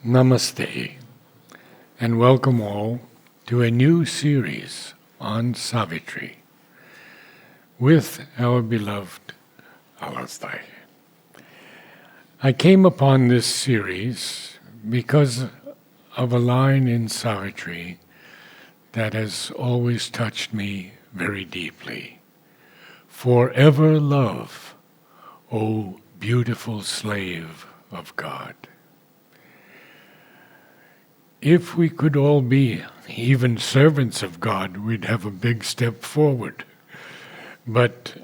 Namaste, and welcome all to a new series on Savitri with our beloved Alok. I came upon this series because of a line in Savitri that has always touched me very deeply. Forever love, O beautiful slave of God. If we could all be even servants of God, we'd have a big step forward. But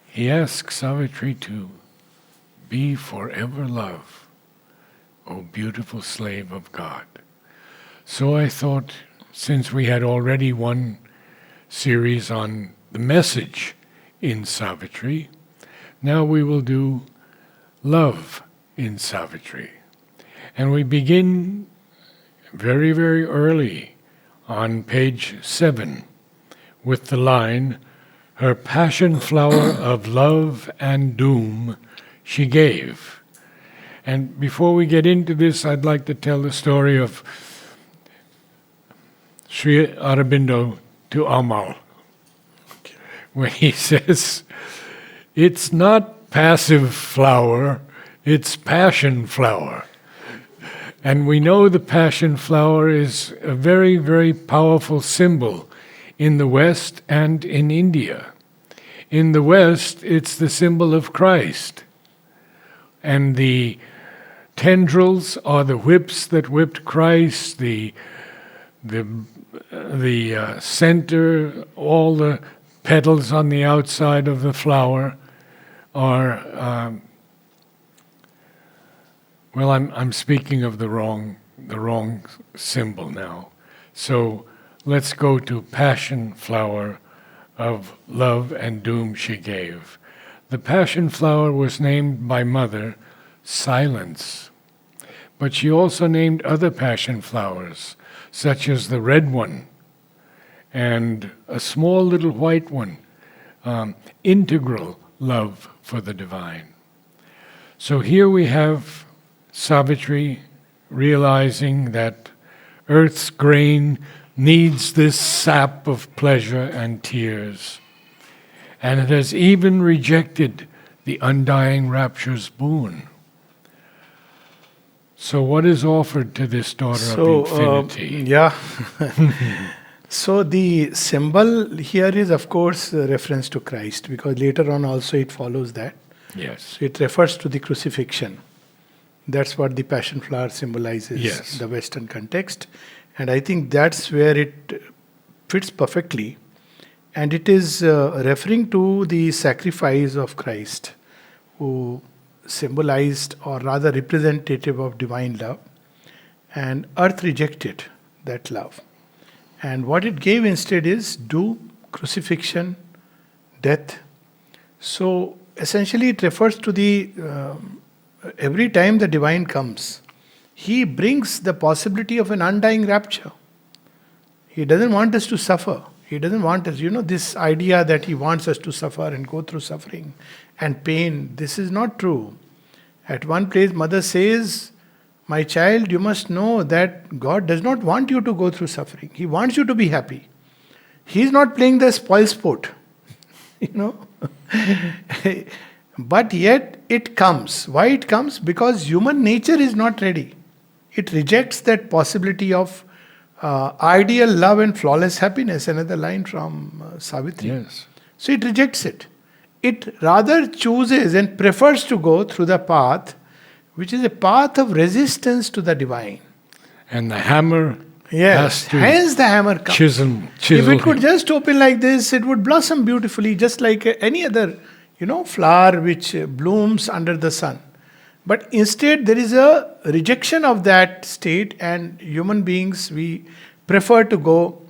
he asks Savitri to be forever love, O beautiful slave of God. So I thought, since we had already one series on the message in Savitri, now we will do love in Savitri. And we begin very, very early on page 7 with the line, "Her passion flower of love and doom she gave." And before we get into this, I'd like to tell the story of Sri Aurobindo to Amal, when he says, "It's not passive flower, it's passion flower." And we know the passion flower is a very, very powerful symbol in the West and in India. In the West, it's the symbol of Christ. And the tendrils are the whips that whipped Christ, the center, all the petals on the outside of the flower are I'm speaking of the wrong symbol now. So let's go to passion flower of love and doom she gave. The passion flower was named by Mother Silence, but she also named other passion flowers, such as the red one and a small little white one, integral love for the divine. So here we have Savitri realizing that earth's grain needs this sap of pleasure and tears, and it has even rejected the undying rapture's boon. So what is offered to this daughter of infinity? So the symbol here is, of course, a reference to Christ, because later on also it follows that. Yes. So it refers to the crucifixion. That's what the passion flower symbolizes, Yes. in the Western context. And I think that's where it fits perfectly. And it is referring to the sacrifice of Christ, who symbolized, or rather representative of divine love. And earth rejected that love. And what it gave instead is doom, crucifixion, death. So essentially it refers to the every time the divine comes, he brings the possibility of an undying rapture. He doesn't want us to suffer. He doesn't want us, this idea that he wants us to suffer and go through suffering and pain. This is not true. At one place, Mother says, "My child, you must know that God does not want you to go through suffering. He wants you to be happy. He is not playing the spoil sport." But yet it comes. Why it comes? Because human nature is not ready. It rejects that possibility of ideal love and flawless happiness. Another line from Savitri. Yes. So it rejects it. It rather chooses and prefers to go through the path which is a path of resistance to the divine. And the hammer Yes, has to hence the hammer comes. chisel If it could him. just open like this, it would blossom beautifully, just like any other, flower which blooms under the sun. But instead, there is a rejection of that state, and human beings, we prefer to go,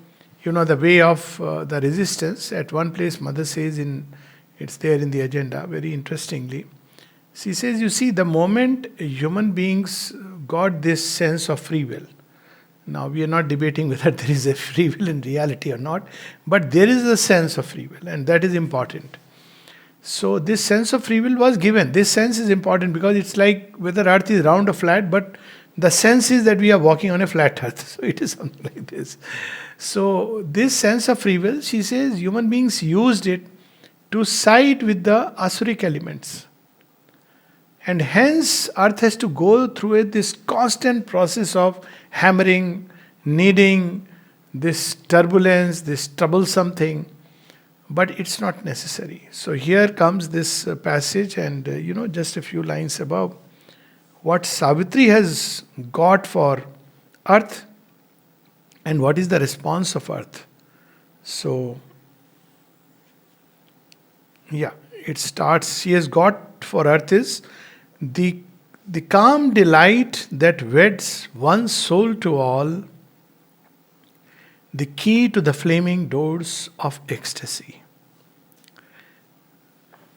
the way of the resistance. At one place, Mother says, it's there in the agenda, very interestingly. She says, you see, the moment human beings got this sense of free will. Now, we are not debating whether there is a free will in reality or not, but there is a sense of free will, and that is important. So this sense of free will was given. This sense is important because it's like whether earth is round or flat, but the sense is that we are walking on a flat earth. So it is something like this. So this sense of free will, she says, human beings used it to side with the asuric elements. And hence earth has to go through this constant process of hammering, kneading, this turbulence, this troublesome thing. But it's not necessary. So here comes this passage, and just a few lines above. What Savitri has got for earth, and what is the response of earth. So, it starts. She has got for earth is the calm delight that weds one soul to all, the key to the flaming doors of ecstasy.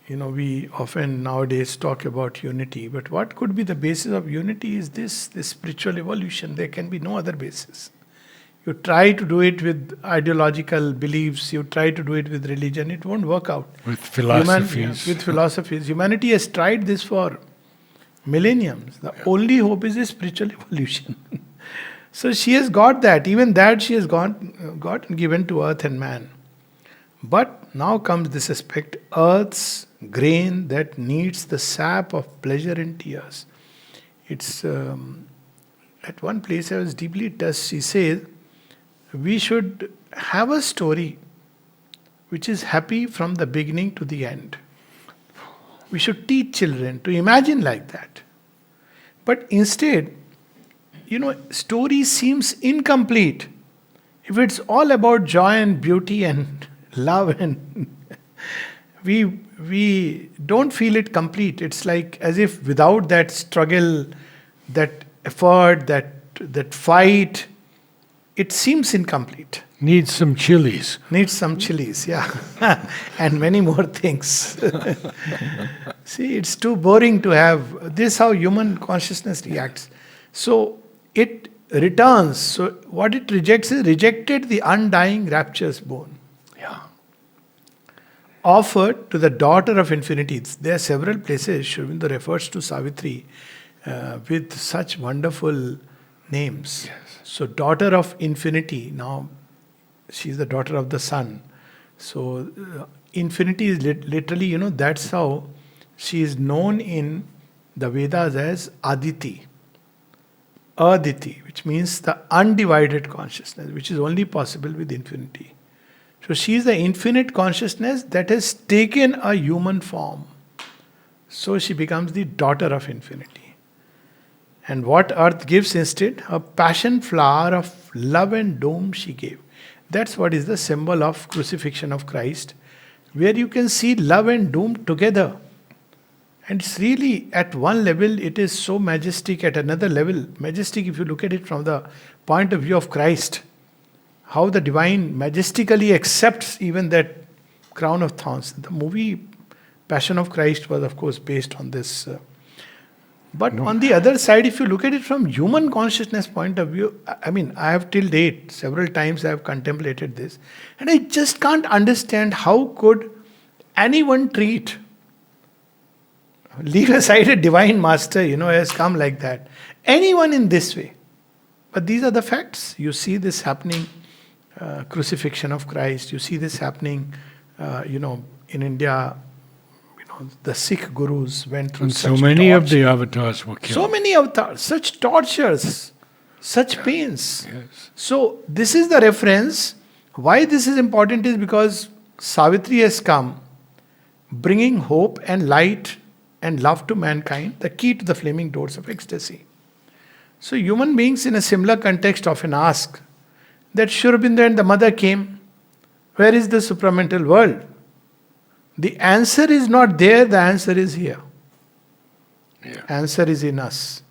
We often nowadays talk about unity, but what could be the basis of unity is this spiritual evolution. There can be no other basis. You try to do it with ideological beliefs, you try to do it with religion, it won't work out. With philosophies. With philosophies. Humanity has tried this for millenniums. The only hope is a spiritual evolution. So she has got that. Even that she has got and given to earth and man. But now comes this aspect, earth's grain that needs the sap of pleasure and tears. It's at one place I was deeply touched. She says, we should have a story which is happy from the beginning to the end. We should teach children to imagine like that. But instead, story seems incomplete if it's all about joy and beauty and love, and we don't feel it complete. It's like as if without that struggle, that effort, that fight, it seems incomplete. Needs some chilies. Yeah. And many more things. See, it's too boring to have. This is how human consciousness reacts. So it returns. So what it rejects is rejected the undying rapturous boon. Yeah. Offered to the daughter of infinity. There are several places Sri Aurobindo refers to Savitri with such wonderful names. Yes. So, daughter of infinity. Now, she is the daughter of the sun. So, infinity is literally, that's how she is known in the Vedas as Aditi. Aditi, which means the undivided consciousness, which is only possible with infinity. So she is the infinite consciousness that has taken a human form. So she becomes the daughter of infinity. And what earth gives instead? A passion flower of love and dome she gave. That's what is the symbol of crucifixion of Christ, where you can see love and doom together. And it's really, at one level, it is so majestic, at another level, majestic if you look at it from the point of view of Christ. How the divine majestically accepts even that crown of thorns. The movie Passion of Christ was, of course, based on this. But on the other side, if you look at it from human consciousness point of view, I have till date, several times I have contemplated this. And I just can't understand how could anyone treat, leave aside a divine master, has come like that. Anyone in this way. But these are the facts. You see this happening. Crucifixion of Christ. You see this happening, in India. The Sikh gurus went through so many of the avatars were killed. So many avatars, such tortures, such pains. Yes. So this is the reference. Why this is important is because Savitri has come, bringing hope and light and love to mankind, the key to the flaming doors of ecstasy. So human beings in a similar context often ask, that Sri Aurobindo and the mother came, where is the supramental world? The answer is not there, the answer is here. Yeah. Answer is in us.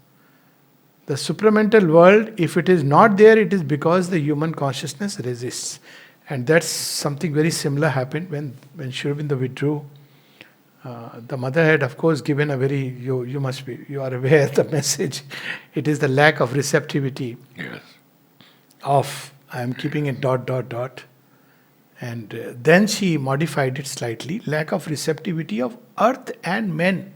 The supramental world, if it is not there, it is because the human consciousness resists. And that's something very similar happened when Sri Aurobindo withdrew. The mother had, of course, given a very, you are aware the message. It is the lack of receptivity Yes. of, I am keeping it ... And then she modified it slightly. Lack of receptivity of earth and men.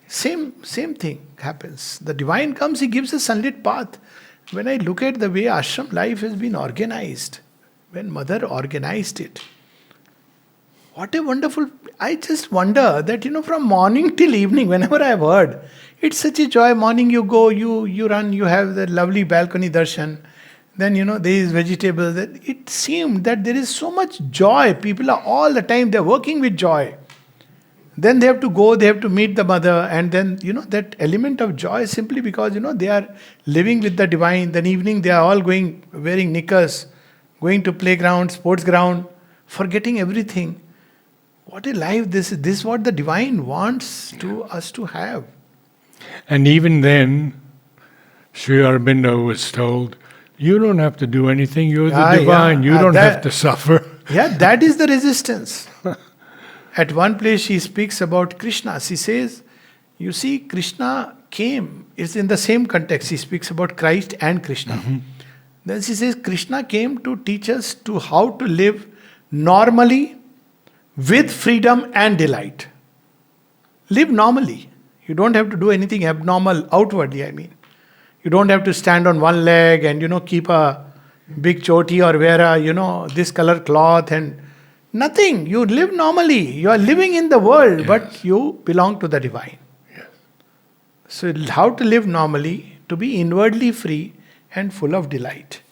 Same thing happens. The divine comes, he gives a sunlit path. When I look at the way ashram life has been organized, when mother organized it, what a wonderful, I just wonder that, from morning till evening, whenever I've heard, it's such a joy. Morning you go, you run, you have the lovely balcony darshan. Then, there is vegetables. It seemed that there is so much joy. People are all the time, they're working with joy. Then they have to go, they have to meet the mother, and then, that element of joy simply because, they are living with the divine. Then evening they are all going, wearing knickers, going to playground, sports ground, forgetting everything. What a life this is. This is what the divine wants to us to have. And even then, Sri Aurobindo was told, you don't have to do anything, you're the divine, you don't have to suffer. Yeah, that is the resistance. At one place she speaks about Krishna. She says, you see, Krishna came. It's in the same context. She speaks about Christ and Krishna. Mm-hmm. Then she says, Krishna came to teach us to how to live normally with freedom and delight. Live normally. You don't have to do anything abnormal outwardly, I mean. You don't have to stand on one leg and, keep a big choti or wear a, this color cloth and nothing. You live normally. You are living in the world, but you belong to the divine. Yes. So how to live normally, to be inwardly free and full of delight.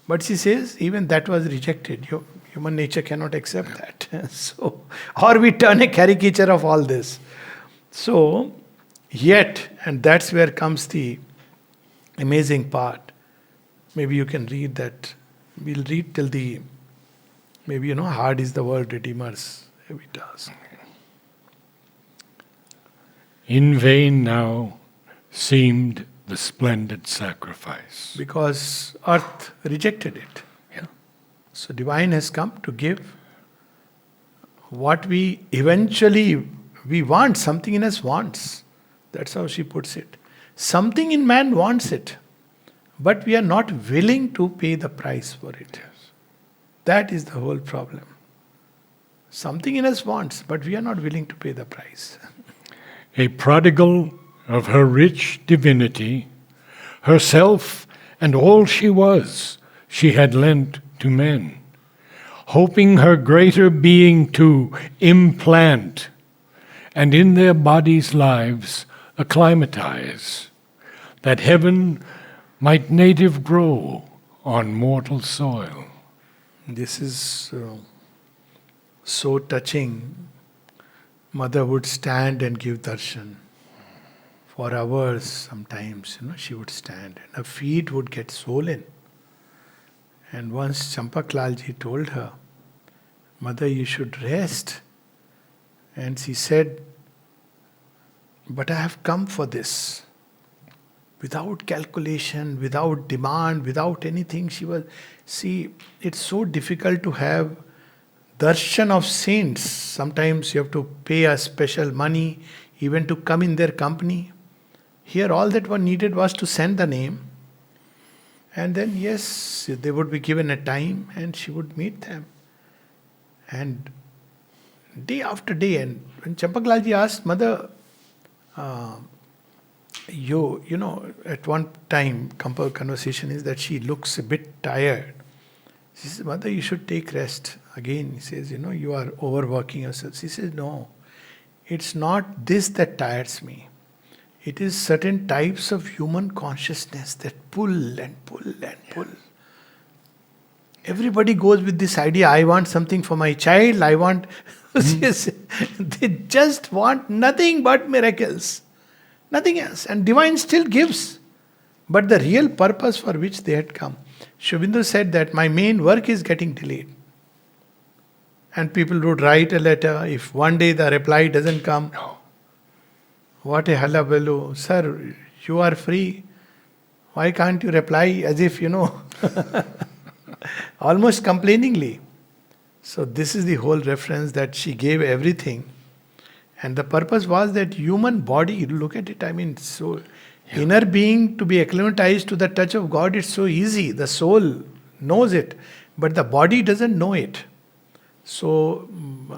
But she says, even that was rejected. Human nature cannot accept that. So, or we turn a caricature of all this. So, yet, and that's where comes the amazing part. Maybe you can read that. We'll read till the, maybe hard is the word redeemers. It does. In vain now seemed the splendid sacrifice. Because earth rejected it. Yeah. So divine has come to give what we eventually, we want, something in us wants. That's how she puts it. Something in man wants it, but we are not willing to pay the price for it. Yes. That is the whole problem. Something in us wants, but we are not willing to pay the price. A prodigal of her rich divinity, herself and all she was, she had lent to men, hoping her greater being to implant, and in their bodies' lives acclimatize, that heaven might native grow on mortal soil. This is so touching. Mother would stand and give darshan. For hours sometimes, she would stand and her feet would get swollen. And once Champaklalji told her, Mother, you should rest. And she said, but I have come for this. Without calculation, without demand, without anything, it's so difficult to have darshan of saints. Sometimes you have to pay a special money even to come in their company. Here all that one needed was to send the name. And then yes, they would be given a time and she would meet them. And day after day, and when Champaklalji asked, Mother, at one time, conversation is that she looks a bit tired. She says, Mother, you should take rest. Again, he says, you are overworking yourself. She says, no, it's not this that tires me. It is certain types of human consciousness that pull and pull and pull. Everybody goes with this idea, I want something for my child, I want... They just want nothing but miracles. Nothing else. And divine still gives. But the real purpose for which they had come. Sri Aurobindo said that my main work is getting delayed. And people would write a letter. If one day the reply doesn't come, what a hullabaloo. Sir, you are free. Why can't you reply as if, almost complainingly. So this is the whole reference that she gave everything. And the purpose was that human body, look at it, inner being to be acclimatized to the touch of God, it's so easy. The soul knows it. but the body doesn't know it. So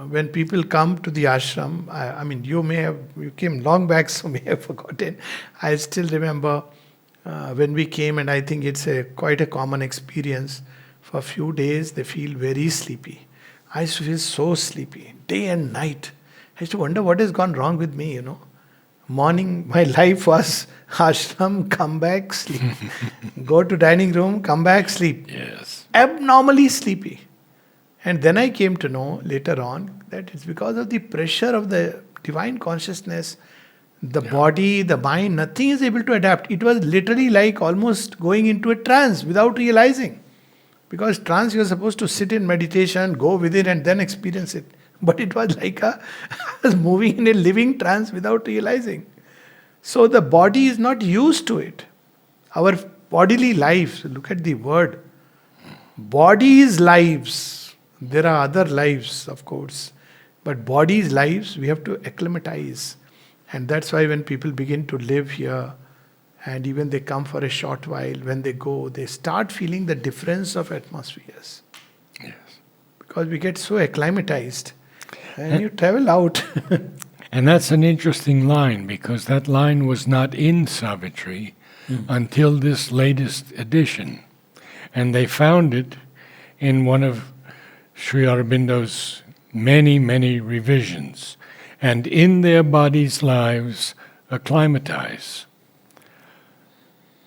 when people come to the ashram, I mean, you came long back, so may have forgotten. I still remember when we came, and I think it's quite a common experience. For a few days, they feel very sleepy. I used to feel so sleepy, day and night. I used to wonder what has gone wrong with me, Morning, my life was ashram, come back, sleep. Go to dining room, come back, sleep. Yes. Abnormally sleepy. And then I came to know later on that it's because of the pressure of the divine consciousness, the body, the mind, nothing is able to adapt. It was literally like almost going into a trance without realizing. Because trance, you're supposed to sit in meditation, go within, and then experience it. But it was like I was moving in a living trance without realizing. So the body is not used to it. Our bodily life, look at the word. Bodies' lives. There are other lives, of course. But bodies' lives, we have to acclimatize. And that's why when people begin to live here, and even they come for a short while, when they go, they start feeling the difference of atmospheres. Yes. Because we get so acclimatized. And you travel out. And that's an interesting line, because that line was not in Savitri until this latest edition. And they found it in one of Sri Aurobindo's many, many revisions. And in their bodies' lives, acclimatize.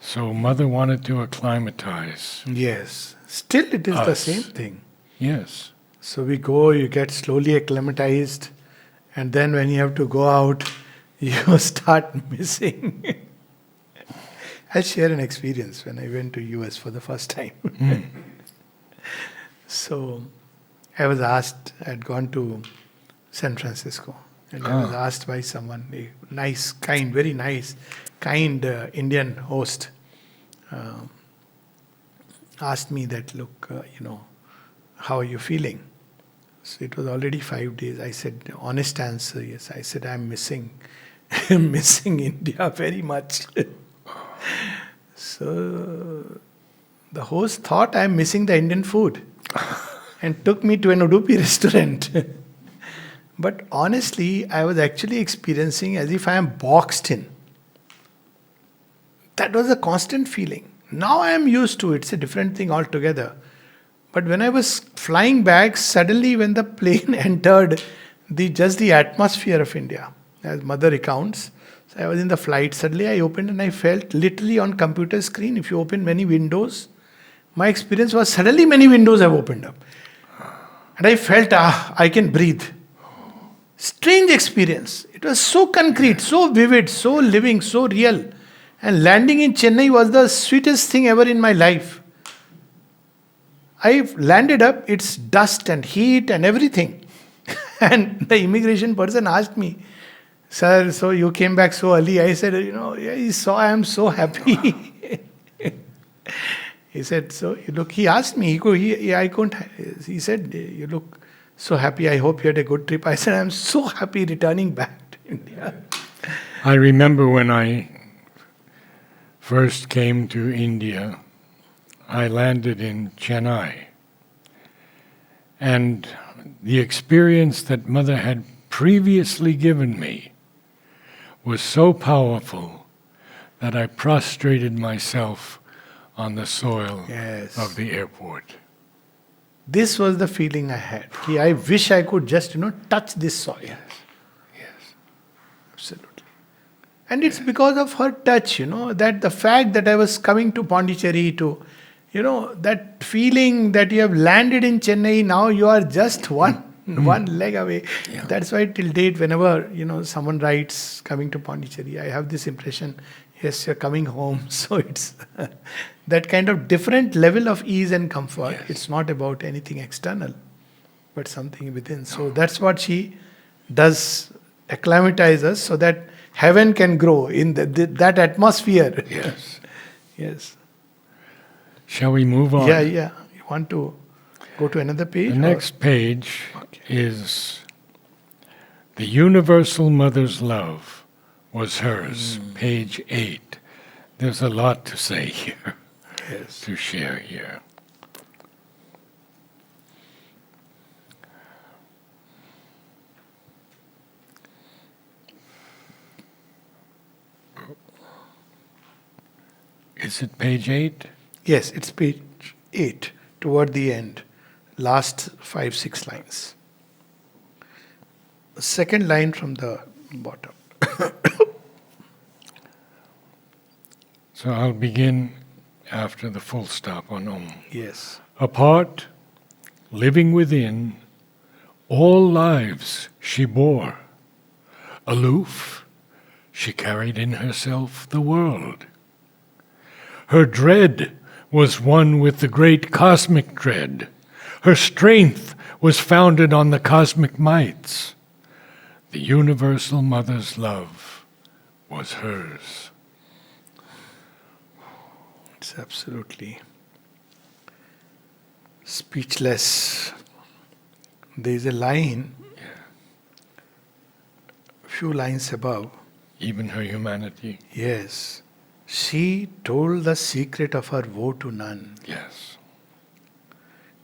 So Mother wanted to acclimatize. Yes. Still it is the same thing. Yes. So we go, you get slowly acclimatized, and then when you have to go out, you start missing. I'll share an experience when I went to US for the first time. So I was asked, I'd gone to San Francisco, and I was asked by someone, a nice, kind, very nice, kind Indian host, asked me that, look, how are you feeling? So it was already 5 days. I said, honest answer, yes. I said, I'm missing India very much. So the host thought I'm missing the Indian food and took me to an Udupi restaurant. But honestly, I was actually experiencing as if I am boxed in. That was a constant feeling. Now I am used to it. It's a different thing altogether. But when I was flying back, suddenly when the plane entered just the atmosphere of India, as Mother recounts, so I was in the flight, suddenly I opened and I felt literally on computer screen, if you open many windows, my experience was suddenly many windows have opened up. And I felt, I can breathe. Strange experience. It was so concrete, so vivid, so living, so real. And landing in Chennai was the sweetest thing ever in my life. I landed up, it's dust and heat and everything. And the immigration person asked me, sir, so you came back so early. I said, he saw I am so happy. He said, so you look, he asked me, he said, you look so happy, I hope you had a good trip. I said, I'm so happy returning back to India. I remember when I first came to India, I landed in Chennai. And the experience that Mother had previously given me was so powerful that I prostrated myself on the soil of the airport. This was the feeling I had. I wish I could just, touch this soil. Yes. Absolutely. And it's because of her touch, that the fact that I was coming to Pondicherry to, that feeling that you have landed in Chennai, now you are just one leg away. Yeah. That's why till date, whenever, someone writes coming to Pondicherry, I have this impression, yes, you're coming home. So it's that kind of different level of ease and comfort. Yes. It's not about anything external, but something within. So that's what she does, acclimatize us so that heaven can grow in that atmosphere. Yes. Yes. Shall we move on? Yeah. You want to go to another page? The next page is The Universal Mother's Love Was Hers, page 8. There's a lot to say here, Yes. to share here. Is it page 8? Yes, it's page 8, toward the end. Last 5-6 lines. Second line from the bottom. So I'll begin after the full stop on Om. Yes. Apart, living within, all lives she bore. Aloof, she carried in herself the world. Her dread was one with the great cosmic dread. Her strength was founded on the cosmic mights. The universal mother's love was hers. It's absolutely speechless. There is a line, few lines above. Even her humanity. Yes. She told the secret of her woe to none. Yes.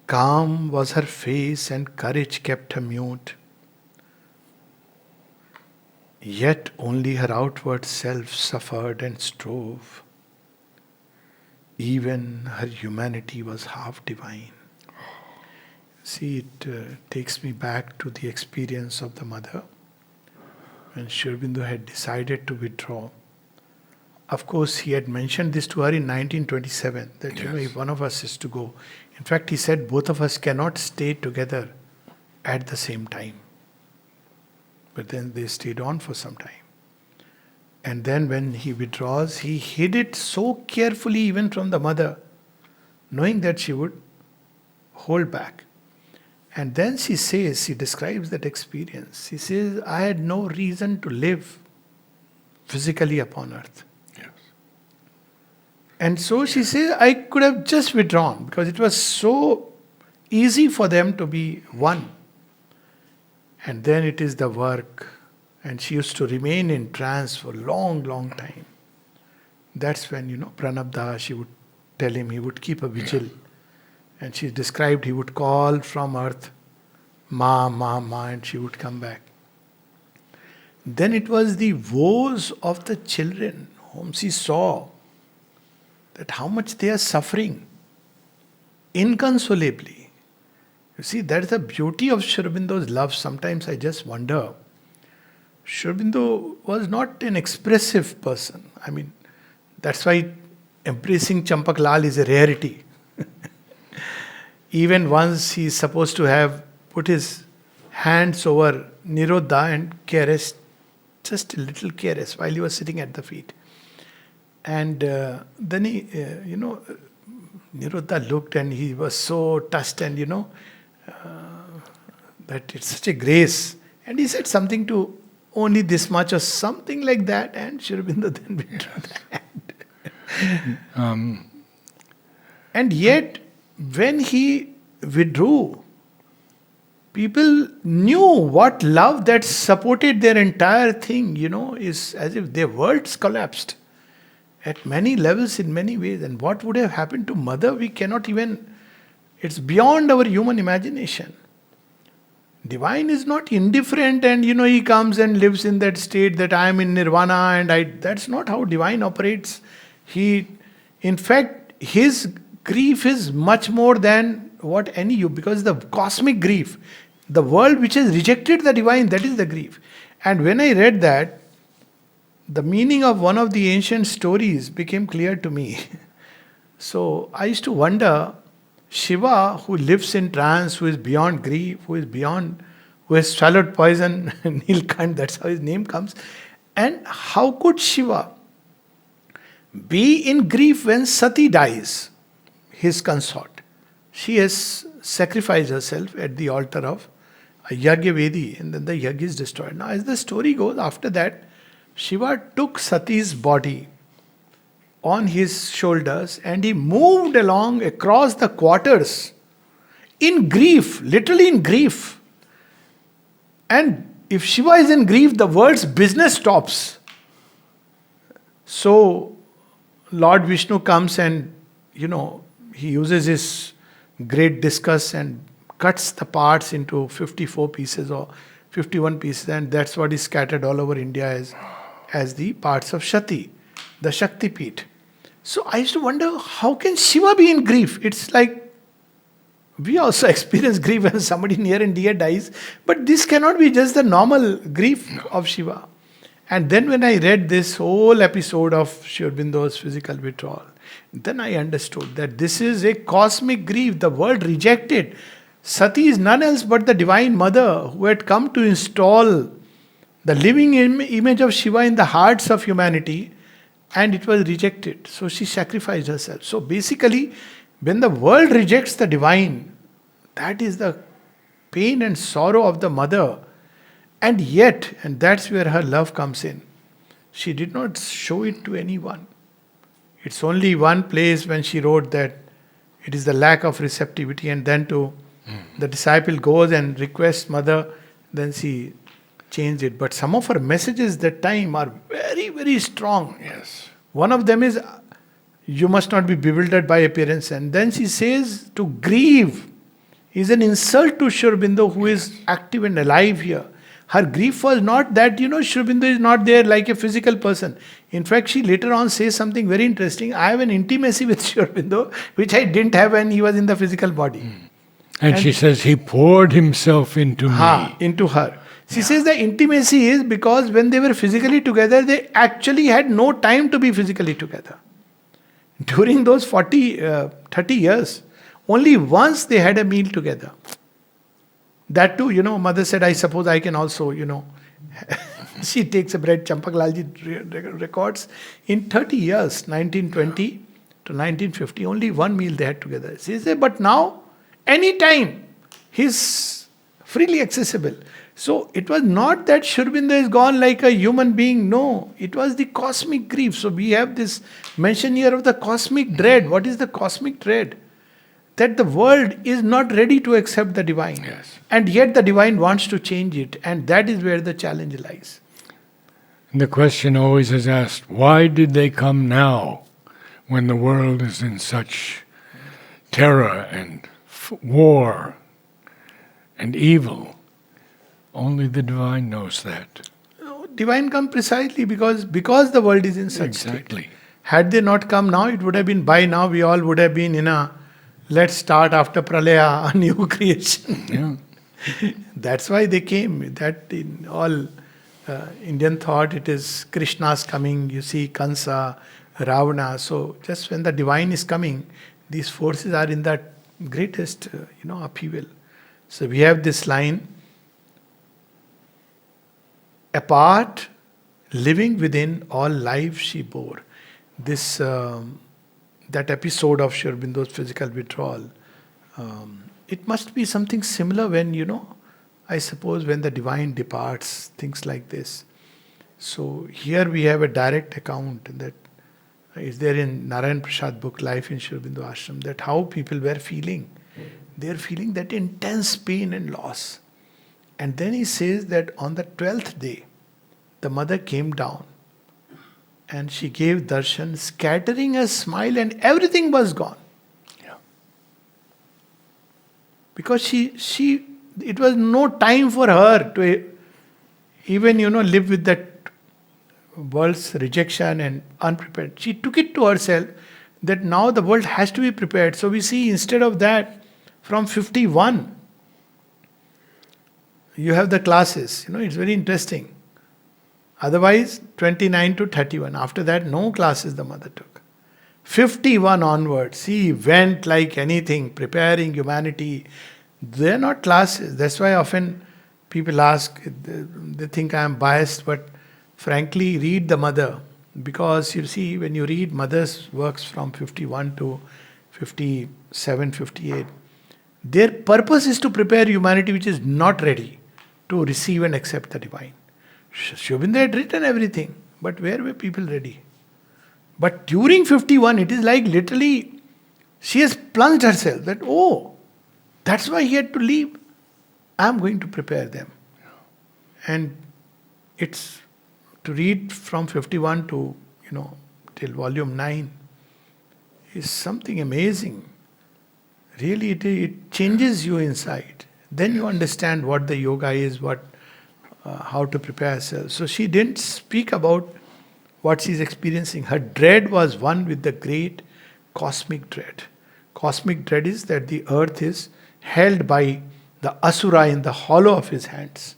Calm was her face and courage kept her mute. Yet only her outward self suffered and strove. Even her humanity was half divine. See, it takes me back to the experience of the mother when Sri Aurobindo had decided to withdraw. Of course, he had mentioned this to her in 1927, that if one of us is to go. In fact, he said both of us cannot stay together at the same time. But then they stayed on for some time. And then when he withdraws, he hid it so carefully even from the mother, knowing that she would hold back. And then she says, she describes that experience. She says, I had no reason to live physically upon earth. Yes. And so she says, I could have just withdrawn because it was so easy for them to be one. And then it is the work. And she used to remain in trance for a long, long time. That's when, Pranabda, she would tell him, he would keep a vigil. And she described he would call from earth, Ma, Ma, Ma, and she would come back. Then it was the woes of the children whom she saw, that how much they are suffering inconsolably. You see, that is the beauty of Sri Aurobindo's love. Sometimes I just wonder, Sri Aurobindo was not an expressive person. I mean, that's why embracing Champak Lal is a rarity. Even once he is supposed to have put his hands over Nirodha and caressed, just a little caress while he was sitting at the feet. And then he, Nirodha looked and he was so touched and, that it's such a grace. And he said something to only this much or something like that, and Sri Aurobindo then withdrew the hand. And yet, when he withdrew, people knew what love that supported their entire thing, is as if their worlds collapsed at many levels in many ways. And what would have happened to mother, we cannot even, it's beyond our human imagination. Divine is not indifferent and he comes and lives in that state that I am in nirvana and that's not how divine operates. In fact, his grief is much more than what any you, because the cosmic grief, the world which has rejected the divine, that is the grief. And when I read that, the meaning of one of the ancient stories became clear to me. So I used to wonder, Shiva, who lives in trance, who is beyond grief, who has swallowed poison, Nilkant, that's how his name comes. And how could Shiva be in grief when Sati dies, his consort? She has sacrificed herself at the altar of a Yagya Vedi, and then the Yagya is destroyed. Now, as the story goes, after that, Shiva took Sati's body on his shoulders and he moved along across the quarters in grief, literally in grief. And if Shiva is in grief, the world's business stops. So Lord Vishnu comes and, he uses his great discus and cuts the parts into 54 pieces or 51 pieces, and that's what is scattered all over India as the parts of Shakti, the Shakti Peeth. So I used to wonder, how can Shiva be in grief? It's like we also experience grief when somebody near and dear dies, but this cannot be just the normal grief of Shiva. And then when I read this whole episode of Sri Aurobindo's physical withdrawal, then I understood that this is a cosmic grief. The world rejected. Sati is none else but the Divine Mother who had come to install the living image of Shiva in the hearts of humanity, and it was rejected. So she sacrificed herself. So basically, when the world rejects the divine, that is the pain and sorrow of the mother. And yet, and that's where her love comes in, she did not show it to anyone. It's only one place when she wrote that it is the lack of receptivity, and then to the disciple goes and requests mother, then she changed it. But some of her messages that time are very, very strong. Yes. One of them is, you must not be bewildered by appearance. And then she says, to grieve is an insult to Sri Aurobindo, who is active and alive here. Her grief was not that, Sri Aurobindo is not there like a physical person. In fact, she later on says something very interesting. I have an intimacy with Sri Aurobindo, which I didn't have when he was in the physical body. And she says, he poured himself into me. Into her. She says the intimacy is because when they were physically together, they actually had no time to be physically together. During those 30 years, only once they had a meal together. That too, mother said, I suppose I can also, she takes a bread, Champak Lalji records. In 30 years, 1920 to 1950, only one meal they had together. She said, but now, anytime, he's freely accessible. So it was not that Sri Aurobindo is gone like a human being. No, it was the cosmic grief. So we have this mention here of the cosmic dread. What is the cosmic dread? That the world is not ready to accept the divine. Yes. And yet the divine wants to change it. And that is where the challenge lies. And the question always is asked, why did they come now when the world is in such terror and war and evil? Only the divine knows that. Divine come precisely because the world is in such Exactly. state. Had they not come now, it would have been by now we all would have been in a let's start after Pralaya, a new creation. Yeah. That's why they came. That in all Indian thought, it is Krishna's coming. You see Kansa, Ravana. So just when the divine is coming, these forces are in that greatest, upheaval. So we have this line, apart, living within, all life she bore. This that episode of Sri Aurobindo's physical withdrawal, it must be something similar when, I suppose when the divine departs, things like this. So here we have a direct account that is there in Narayan Prasad book, Life in Sri Aurobindo Ashram, that how people were feeling. They are feeling that intense pain and loss. And then he says that on the 12th day, the mother came down and she gave darshan, scattering a smile, and everything was gone. Yeah. Because it was no time for her to even, live with that world's rejection and unprepared. She took it to herself that now the world has to be prepared. So we see instead of that, from 51, you have the classes. It's very interesting. Otherwise, 29 to 31. After that, no classes the mother took. 51 onwards, she went like anything, preparing humanity. They're not classes. That's why often people ask, they think I am biased, but frankly, read the mother. Because you see, when you read mother's works from 51 to 57, 58, their purpose is to prepare humanity which is not ready to receive and accept the divine. Sri Aurobindo had written everything, but where were people ready? But during 51, it is like literally, she has plunged herself that, that's why he had to leave. I am going to prepare them. And it's to read from 51 to, till volume 9 is something amazing. Really, it changes you inside. Then you understand what the yoga is, how to prepare yourself. So she didn't speak about what she's experiencing. Her dread was one with the great cosmic dread. Cosmic dread is that the earth is held by the Asura in the hollow of his hands.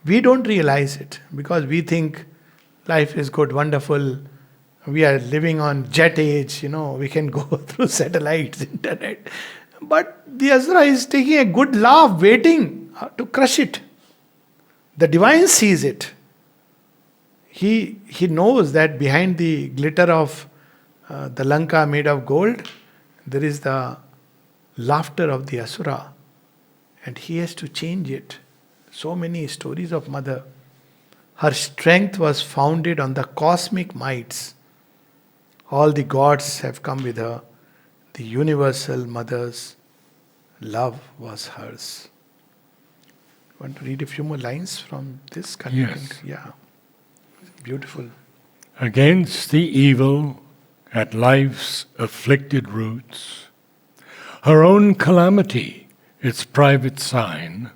We don't realize it because we think life is good, wonderful. We are living on jet age, we can go through satellites, internet. But the Asura is taking a good laugh, waiting to crush it. The divine sees it. He knows that behind the glitter of the Lanka made of gold, there is the laughter of the Asura. And he has to change it. So many stories of mother. Her strength was founded on the cosmic mights. All the gods have come with her. The universal mother's love was hers. Want to read a few more lines from this? Yes. Yeah. Beautiful. Against the evil at life's afflicted roots, her own calamity, its private sign,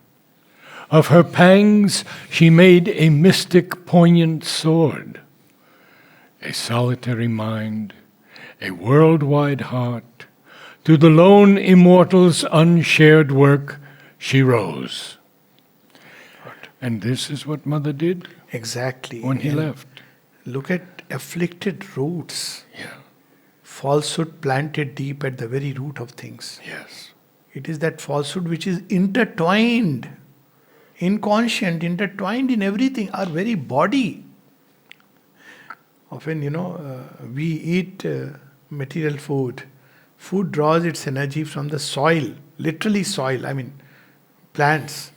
of her pangs she made a mystic poignant sword, a solitary mind, a worldwide heart, to the lone immortal's unshared work she rose. And this is what Mother did Exactly. when he And left. look at afflicted roots. Yeah. Falsehood planted deep at the very root of things. Yes. It is that falsehood which is intertwined, inconscient, intertwined in everything, our very body. Often, we eat material food. Food draws its energy from the soil, literally soil, plants.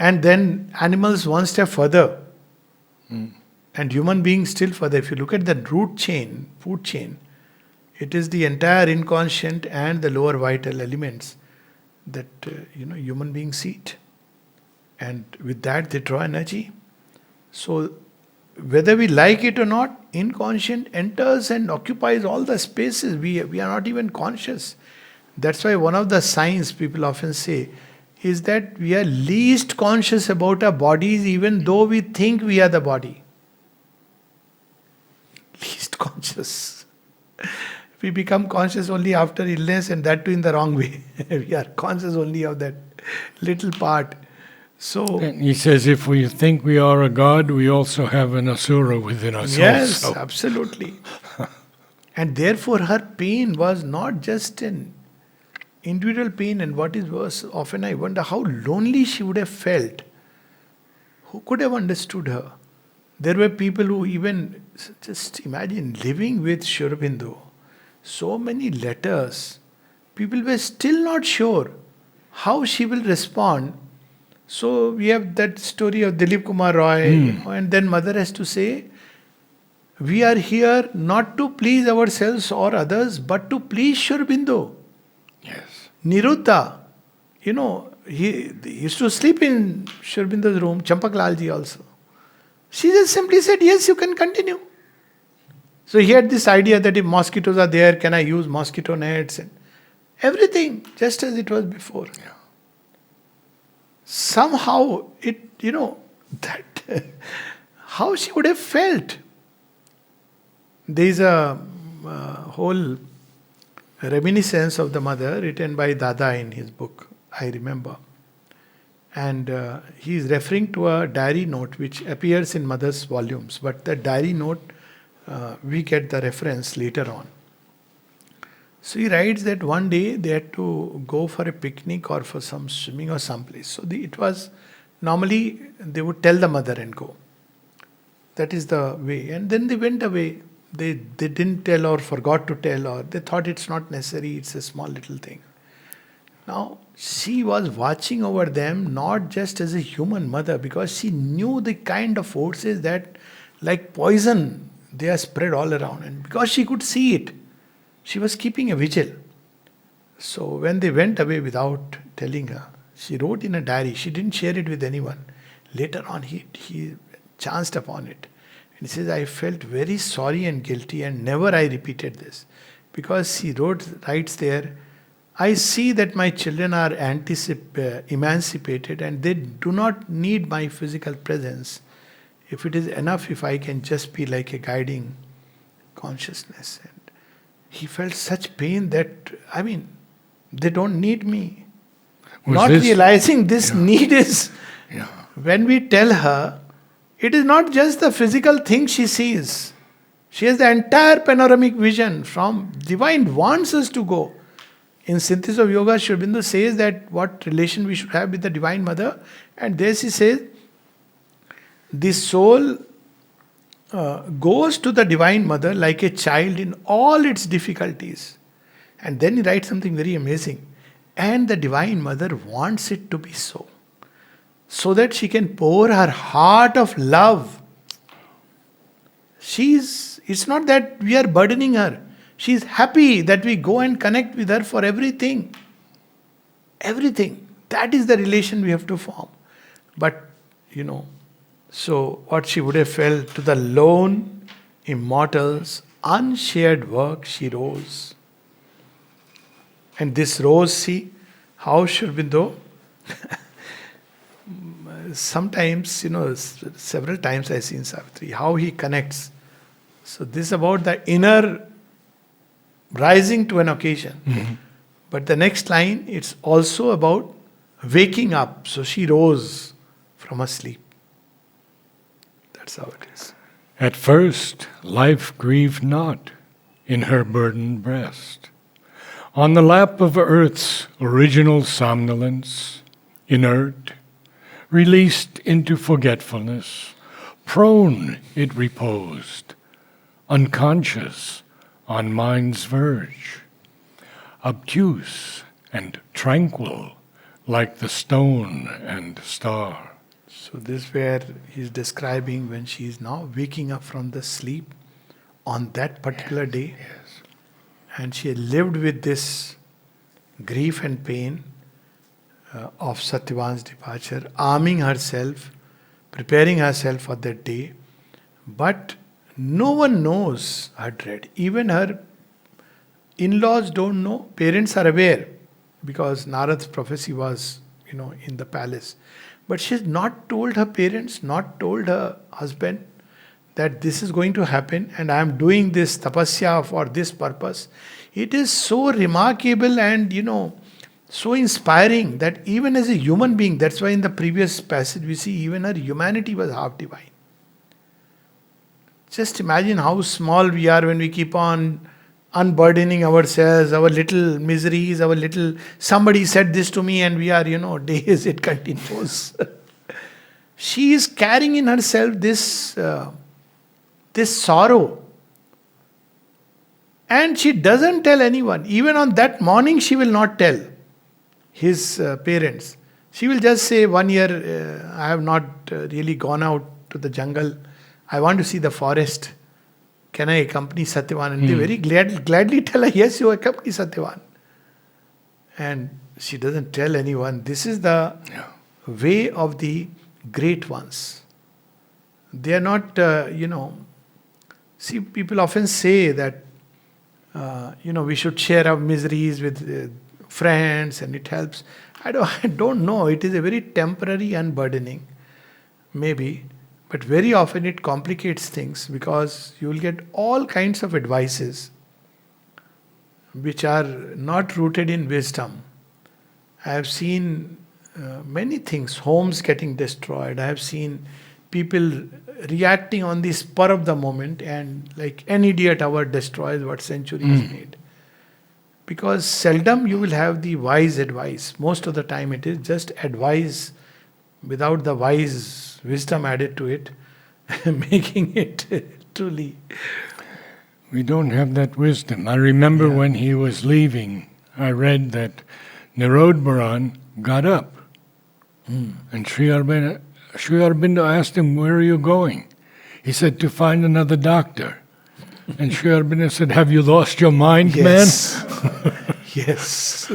And then animals one step further. And human beings still further. If you look at the root chain, food chain, it is the entire inconscient and the lower vital elements that human beings eat. And with that they draw energy. So whether we like it or not, inconscient enters and occupies all the spaces. We are not even conscious. That's why one of the signs people often say is that we are least conscious about our bodies even though we think we are the body. Least conscious. We become conscious only after illness, and that too in the wrong way. We are conscious only of that little part. So And he says if we think we are a god, we also have an asura within us yes, also. absolutely. And therefore her pain was not just an individual pain, and what is worse, often I wonder how lonely she would have felt. Who could have understood her? There were people who even, just imagine, living with Sri Aurobindo. So many letters. People were still not sure how she will respond. So we have that story of Dilip Kumar Roy, and then mother has to say, we are here not to please ourselves or others, but to please Sri Aurobindo. Yes. Niruddha, he used to sleep in Sri Aurobindo's room, Champak Lalji also. She just simply said, yes, you can continue. So he had this idea that if mosquitoes are there, can I use mosquito nets? And everything, just as it was before. Yeah. Somehow, that how she would have felt. There is a whole reminiscence of the mother written by Dada in his book, I remember. And he is referring to a diary note which appears in mother's volumes. But the diary note, we get the reference later on. So he writes that one day they had to go for a picnic or for some swimming or someplace. So it was, normally they would tell the mother and go. That is the way. And then they went away. They didn't tell or forgot to tell, or they thought it's not necessary, it's a small little thing. Now, she was watching over them not just as a human mother, because she knew the kind of forces that, like poison, they are spread all around. And because she could see it, she was keeping a vigil. So when they went away without telling her, she wrote in a diary. She didn't share it with anyone. Later on, he chanced upon it. And he says, I felt very sorry and guilty, and never I repeated this. Because he writes there, I see that my children are emancipated and they do not need my physical presence if it is enough if I can just be like a guiding consciousness. And he felt such pain that, they don't need me. Not realizing this need is, when we tell her, it is not just the physical thing she sees. She has the entire panoramic vision from divine wants us to go. In Synthesis of Yoga, Sri Aurobindo says that what relation we should have with the Divine Mother. And there she says, the soul goes to the Divine Mother like a child in all its difficulties. And then he writes something very amazing. And the Divine Mother wants it to be so. So that she can pour her heart of love. It's not that we are burdening her. She is happy that we go and connect with her for everything. Everything. That is the relation we have to form. But, so what she would have felt to the lone immortals, unshared work, she rose. And this rose, see, how Sri Aurobindo, sometimes, several times I've seen Savitri, how he connects. So this is about the inner rising to an occasion. Mm-hmm. But the next line, it's also about waking up. So she rose from her sleep. That's how it is. At first, life grieved not in her burdened breast. On the lap of earth's original somnolence, inert, released into forgetfulness, prone it reposed, unconscious on mind's verge, obtuse and tranquil like the stone and star. So this is where he's describing when she is now waking up from the sleep on that particular day. Yes. And she had lived with this grief and pain of Satyavan's departure, arming herself, preparing herself for that day. But no one knows her dread. Even her in-laws don't know. Parents are aware because Narad's prophecy was, in the palace. But she has not told her parents, not told her husband that this is going to happen and I am doing this tapasya for this purpose. It is so remarkable and, so inspiring that even as a human being, that's why in the previous passage we see even her humanity was half divine. Just imagine how small we are when we keep on unburdening ourselves, our little miseries, our little, somebody said this to me and we are, days it continues. She is carrying in herself this sorrow. And she doesn't tell anyone. Even on that morning she will not tell his parents. She will just say, 1 year I have not really gone out to the jungle. I want to see the forest. Can I accompany Satyavan? And they very gladly tell her, yes, you accompany Satyavan. And she doesn't tell anyone. This is the way of the great ones. They are not, see, people often say that, we should share our miseries with friends and it helps. I don't know. It is a very temporary unburdening, maybe. But very often it complicates things because you will get all kinds of advices which are not rooted in wisdom. I have seen many things, homes getting destroyed. I have seen people reacting on the spur of the moment and like an idiot hour destroys what centuries made. Because seldom you will have the wise advice. Most of the time it is just advice without the wise wisdom added to it, making it truly. We don't have that wisdom. I remember when he was leaving, I read that Narad got up. And Sri Aurobindo asked him, where are you going? He said, to find another doctor. And Sri Aurobindo said, have you lost your mind, Yes. man? Yes.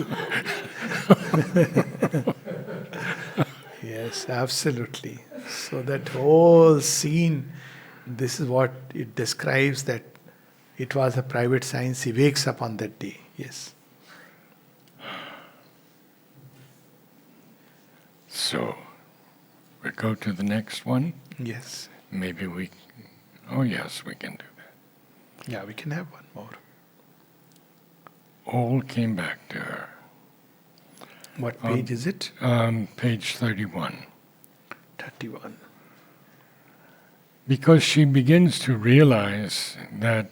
Yes, absolutely. So that whole scene, this is what it describes, that it was a private science. He wakes up on that day. Yes. So, we go to the next one. Yes. maybe we... Oh, yes, we can do that. Yeah, we can have one more. All came back to her. What page is it? Page 31. 31. Because she begins to realize that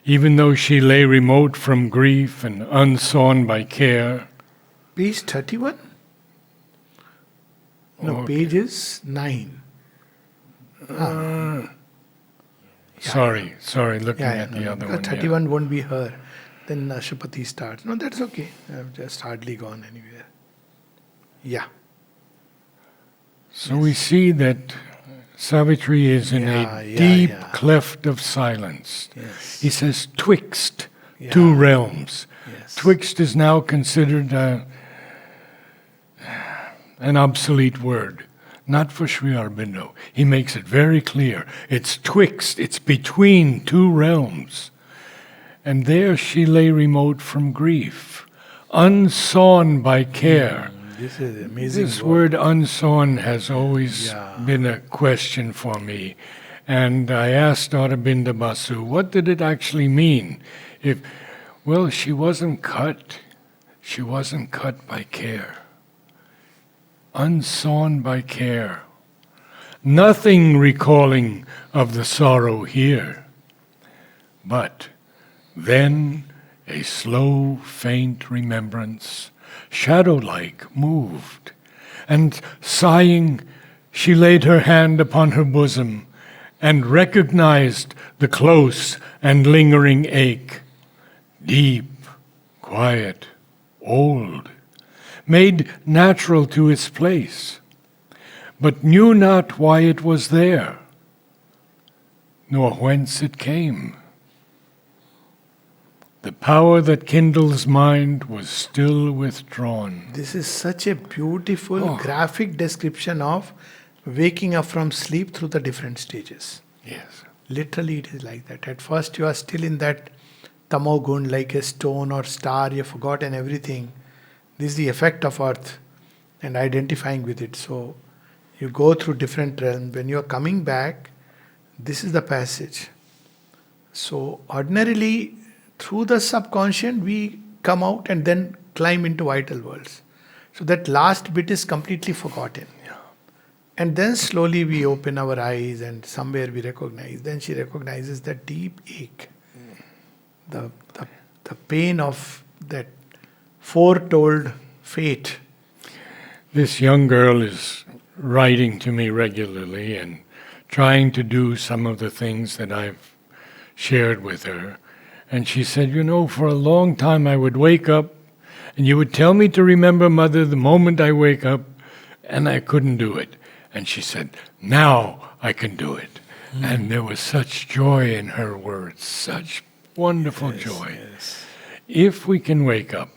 even though she lay remote from grief and unsawn by care... Page 31? No, Okay. page is 9. Sorry, looking at the other one. 31 won't be her. Then Ashupati starts. No, that's okay. I've just hardly gone anywhere. Yeah. So we see that Savitri is in a deep cleft of silence. Yes. He says, twixt two realms. Yes. Twixt is now considered an obsolete word. Not for Sri Aurobindo. He makes it very clear. It's twixt, it's between two realms. And there she lay remote from grief, unsawn by care. This is amazing. This word unsawn has always been a question for me. And I asked Aurobindo Basu, what did it actually mean? Well, she wasn't cut. She wasn't cut by care. Unsawn by care. Nothing recalling of the sorrow here. But then a slow, faint remembrance, shadow-like, moved, and sighing, she laid her hand upon her bosom and recognized the close and lingering ache, deep, quiet, old, made natural to its place, but knew not why it was there, nor whence it came. The power that kindles mind was still withdrawn. This is such a beautiful graphic description of waking up from sleep through the different stages. Yes. Literally it is like that. At first you are still in that tamogun, like a stone or star, you have forgotten everything. This is the effect of earth and identifying with it. So you go through different realms. When you are coming back, this is the passage. So ordinarily, through the subconscious, we come out and then climb into vital worlds. So that last bit is completely forgotten. Yeah. And then slowly we open our eyes and somewhere we recognize. Then she recognizes the deep ache, the pain of that foretold fate. This young girl is writing to me regularly and trying to do some of the things that I've shared with her. And she said, for a long time I would wake up and you would tell me to remember Mother the moment I wake up, and I couldn't do it. And she said, now I can do it. And there was such joy in her words, such wonderful joy. Yes. If we can wake up,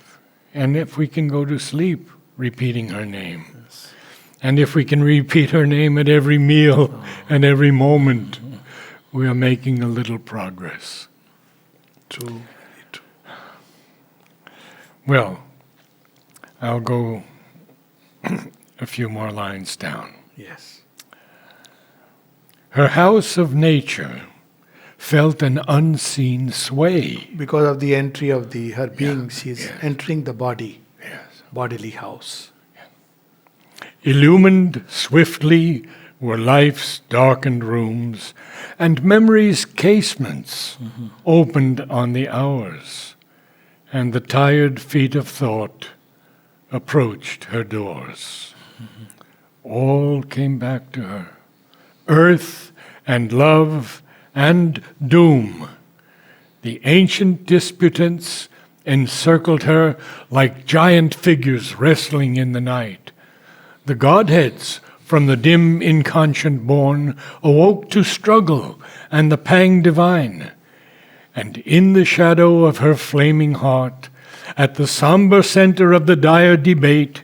and if we can go to sleep repeating her name, and if we can repeat her name at every meal and every moment, we are making a little progress. True. Well, I'll go a few more lines down. Yes. Her house of nature felt an unseen sway. Because of the entry of her being, she is entering the body, bodily house. Illumined swiftly were life's darkened rooms, and memory's casements opened on the hours, and the tired feet of thought approached her doors. All came back to her, earth and love and doom. The ancient disputants encircled her like giant figures wrestling in the night. The Godheads, from the dim inconscient born, awoke to struggle and the pang divine. And in the shadow of her flaming heart, at the somber center of the dire debate,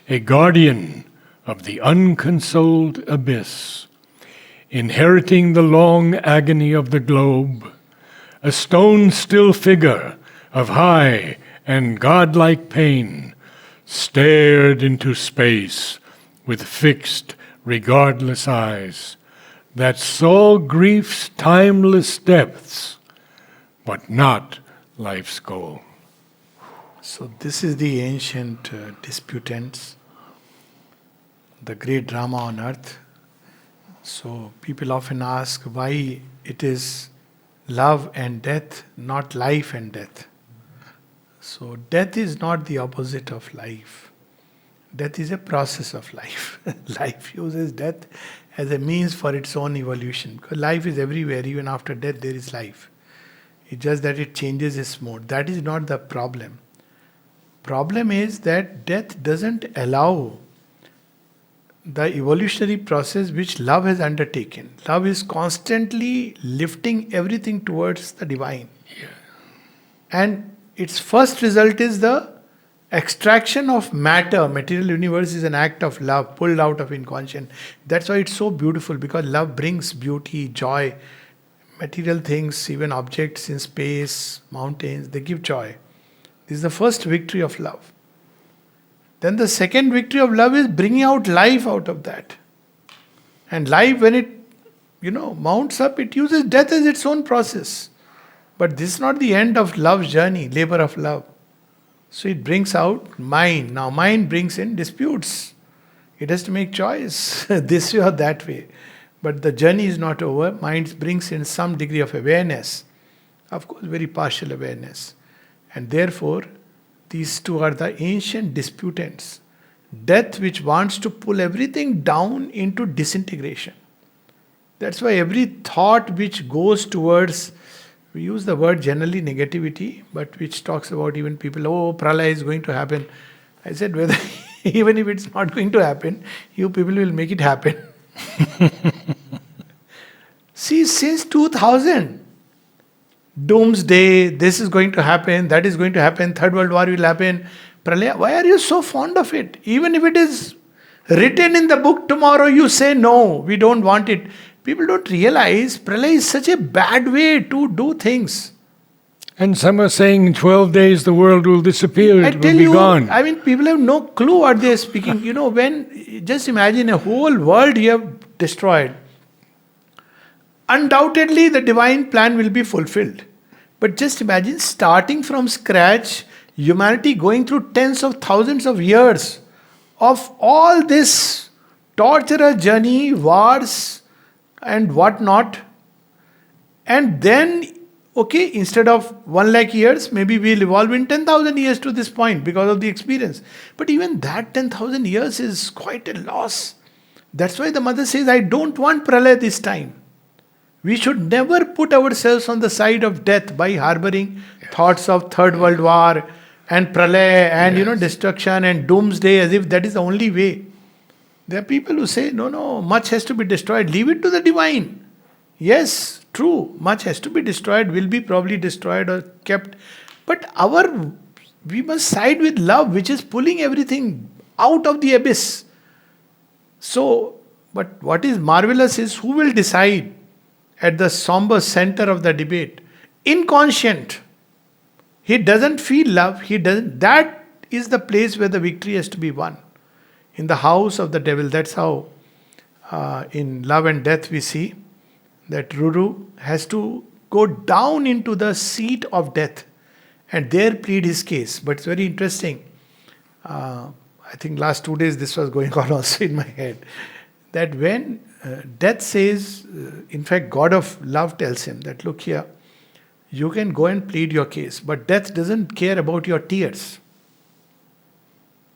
a guardian of the unconsoled abyss, inheriting the long agony of the globe, a stone-still figure of high and godlike pain, stared into space with fixed, regardless eyes, that saw grief's timeless depths, but not life's goal. So this is the ancient disputants, the great drama on earth. So people often ask why it is love and death, not life and death. So death is not the opposite of life. Death is a process of life. Life uses death as a means for its own evolution. Because life is everywhere, even after death there is life. It's just that it changes its mode. That is not the problem. Problem is that death doesn't allow the evolutionary process which love has undertaken. Love is constantly lifting everything towards the divine. And its first result is the extraction of matter. Material universe is an act of love pulled out of inconscient. That's why it's so beautiful, because love brings beauty, joy. Material things, even objects in space, mountains, they give joy. This is the first victory of love. Then the second victory of love is bringing out life out of that. And life, when it, mounts up, it uses death as its own process. But this is not the end of love's journey, labor of love. So it brings out mind. Now mind brings in disputes. It has to make choice, this way or that way. But the journey is not over. Mind brings in some degree of awareness. Of course, very partial awareness. And therefore, these two are the ancient disputants. Death which wants to pull everything down into disintegration. That's why every thought which goes towards, we use the word generally negativity, but which talks about even people, pralaya is going to happen. I said, whether even if it's not going to happen, you people will make it happen. See, since 2000, doomsday, this is going to happen, that is going to happen, Third World War will happen, pralaya. Why are you so fond of it? Even if it is written in the book tomorrow, you say no, we don't want it. People don't realize pralaya is such a bad way to do things. And some are saying in 12 days the world will disappear, it will be gone. I mean, people have no clue what they are speaking. When, just imagine a whole world you have destroyed. Undoubtedly, the divine plan will be fulfilled. But just imagine starting from scratch, humanity going through tens of thousands of years of all this torturous journey, wars, and whatnot. And then, instead of 1 lakh years, maybe we'll evolve in 10,000 years to this point because of the experience. But even that 10,000 years is quite a loss. That's why the mother says, I don't want pralaya this time. We should never put ourselves on the side of death by harboring thoughts of Third World War and pralaya and destruction and doomsday, as if that is the only way. There are people who say, no, much has to be destroyed. Leave it to the divine. Yes, true, much has to be destroyed, will be probably destroyed or kept. But we must side with love, which is pulling everything out of the abyss. So, but what is marvelous is who will decide at the somber center of the debate? Inconscient. He doesn't feel love. That is the place where the victory has to be won. In the house of the devil. That's how in Love and Death we see that Ruru has to go down into the seat of death and there plead his case. But it's very interesting. I think last 2 days this was going on also in my head. That when death says, in fact God of love tells him that, look here, you can go and plead your case, but death doesn't care about your tears.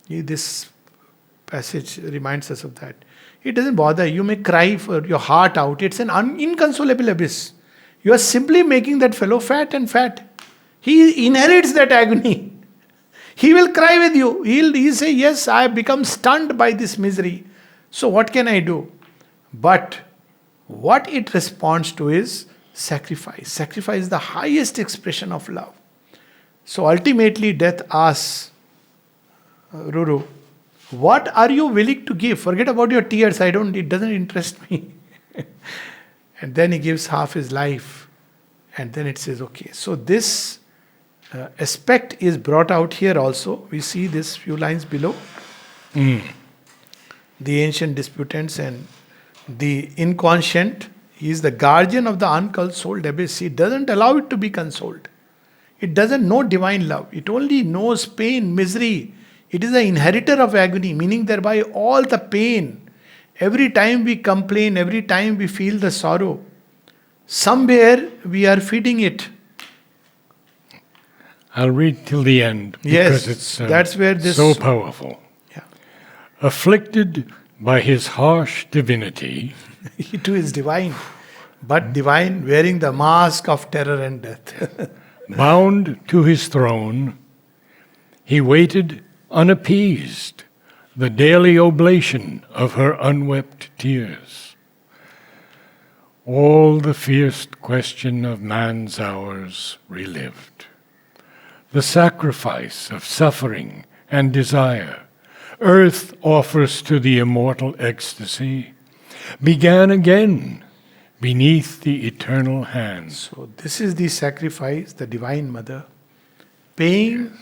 This passage reminds us of that. It doesn't bother. You may cry for your heart out. It's an inconsolable abyss. You are simply making that fellow fat and fat. He inherits that agony. He will cry with you. He'll say, yes, I have become stunned by this misery. So what can I do? But what it responds to is sacrifice. Sacrifice is the highest expression of love. So ultimately death asks Ruru, what are you willing to give? Forget about your tears. It doesn't interest me. And then he gives half his life. And then it says, okay. So this aspect is brought out here also. We see this few lines below. the ancient disputants and the inconscient. He is the guardian of the unconsoled abyss. He doesn't allow it to be consoled. It doesn't know divine love. It only knows pain, misery. It is the inheritor of agony, meaning thereby all the pain. Every time we complain, every time we feel the sorrow, somewhere we are feeding it. I'll read till the end because it's that's where this so powerful. Yeah. Afflicted by his harsh divinity, He too is divine, but divine wearing the mask of terror and death. bound to his throne, he waited unappeased the daily oblation of her unwept tears. All the fierce question of man's hours relived. The sacrifice of suffering and desire earth offers to the immortal ecstasy began again beneath the eternal hands. So this is the sacrifice, the Divine Mother, paying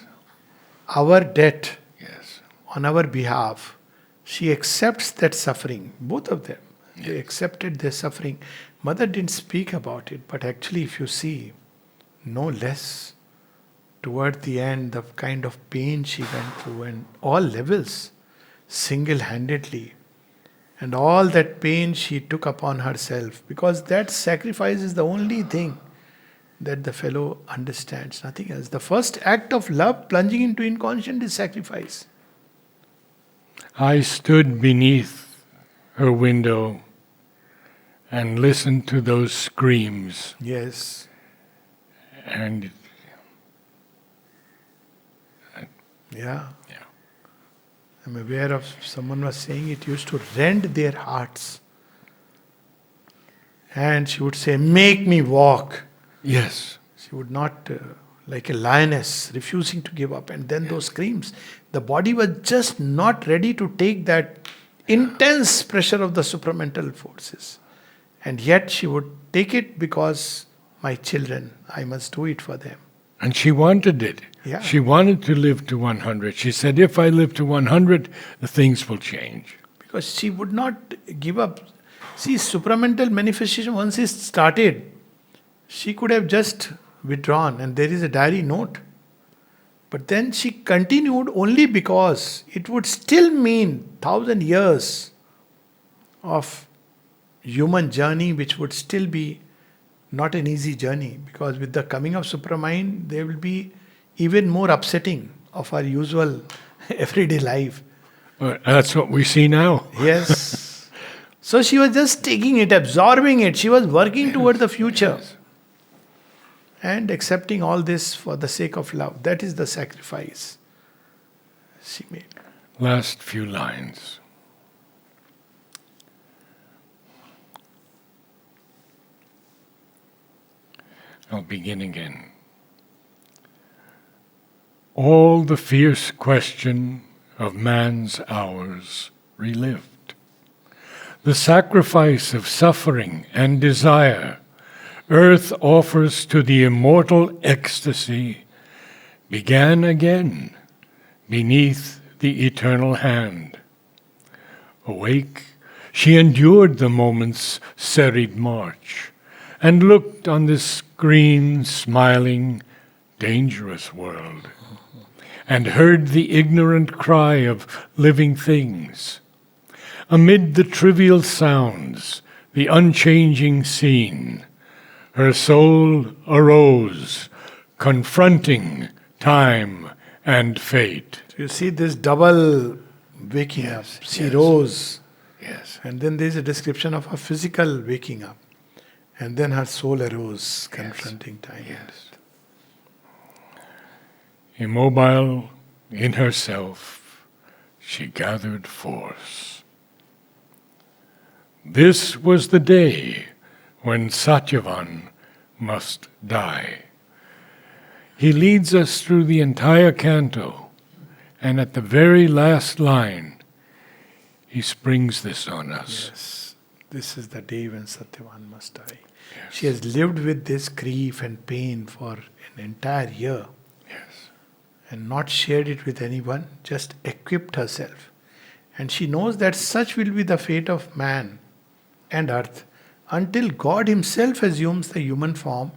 our debt Yes. on our behalf. She accepts that suffering, both of them. They accepted their suffering. Mother didn't speak about it, but actually, if you see, no less toward the end, the kind of pain she went through, and all levels, single handedly. And all that pain she took upon herself, because that sacrifice is the only thing that the fellow understands, nothing else. The first act of love, plunging into inconscient, is sacrifice. I stood beneath her window and listened to those screams, Yes. and Yeah. yeah. I'm aware of someone was saying it used to rend their hearts. And she would say, "Make me walk." Yes. She would not, like a lioness, refusing to give up. And then those screams. The body was just not ready to take that intense pressure of the supramental forces. And yet she would take it because my children, I must do it for them. And she wanted it. Yeah. She wanted to live to 100. She said, if I live to 100, the things will change. Because she would not give up. See, supramental manifestation, once it started, she could have just withdrawn, and there is a diary note. But then she continued only because it would still mean 1,000 years of human journey, which would still be not an easy journey. Because with the coming of Supramind, there will be even more upsetting of our usual everyday life. That's what we see now. Yes. So she was just taking it, absorbing it. She was working toward the future. And accepting all this for the sake of love. That is the sacrifice she made. Last few lines. I'll begin again. All the fierce question of man's hours relived. The sacrifice of suffering and desire earth offers to the immortal ecstasy began again beneath the eternal hand. Awake, she endured the moment's serried march and looked on this green, smiling, dangerous world and heard the ignorant cry of living things. Amid the trivial sounds, the unchanging scene, her soul arose, confronting time and fate. So you see this double waking up. She rose. Yes. And then there is a description of her physical waking up. And then her soul arose, confronting time. Yes. Immobile in herself, she gathered force. This was the day when Satyavan must die. He leads us through the entire canto, and at the very last line, he springs this on us. Yes. This is the day when Satyavan must die. Yes. She has lived with this grief and pain for an entire year. Yes. And not shared it with anyone, just equipped herself. And she knows that such will be the fate of man and earth until God Himself assumes the human form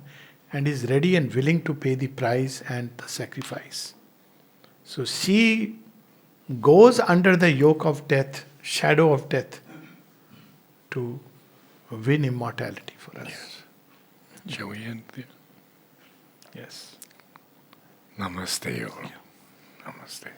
and is ready and willing to pay the price and the sacrifice. So she goes under the yoke of death, shadow of death, to win immortality for us. Yes. Shall we end there? Yes. Namaste, all. Namaste.